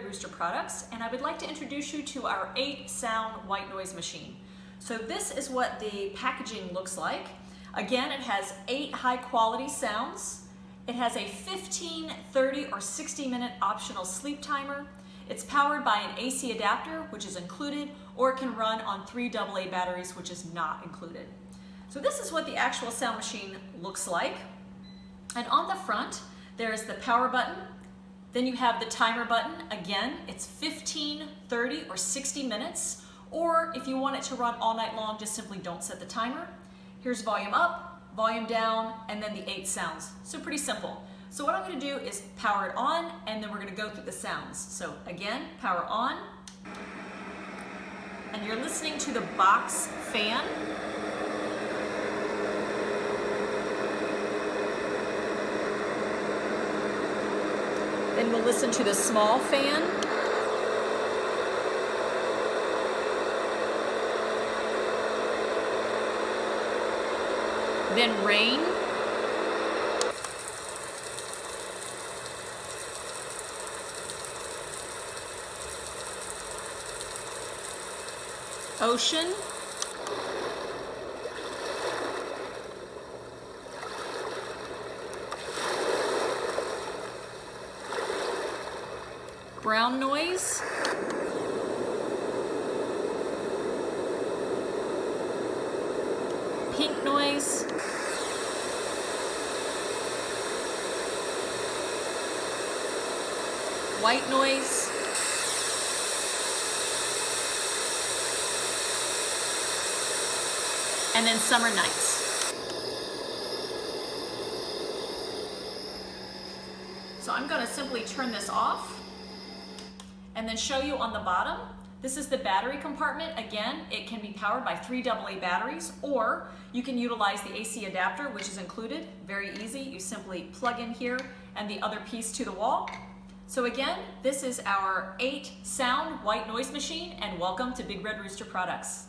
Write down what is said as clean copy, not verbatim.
Rooster products, and I would like to introduce you to our 8-sound white noise machine. So this is what the packaging looks like. Again, it has 8 high-quality sounds. It has a 15, 30, or 60-minute optional sleep timer. It's powered by an AC adapter, which is included, or it can run on 3 AA batteries, which is not included. So this is what the actual sound machine looks like. And on the front, there is the power button. Then you have the timer button. Again, it's 15, 30, or 60 minutes. Or if you want it to run all night long, just simply don't set the timer. Here's volume up, volume down, and then the 8 sounds. So pretty simple. So what I'm going to do is power it on, and then we're going to go through the sounds. So again, power on. And you're listening to the box fan. Then we'll listen to the small fan. Then rain. Ocean. Brown noise. Pink noise. White noise. And then summer nights. So I'm going to simply turn this off and then show you on the bottom. This is the battery compartment. Again, it can be powered by 3 AA batteries, or you can utilize the AC adapter, which is included. Very easy. You simply plug in here and the other piece to the wall. So again, this is our 8-sound white noise machine, and welcome to Big Red Rooster Products.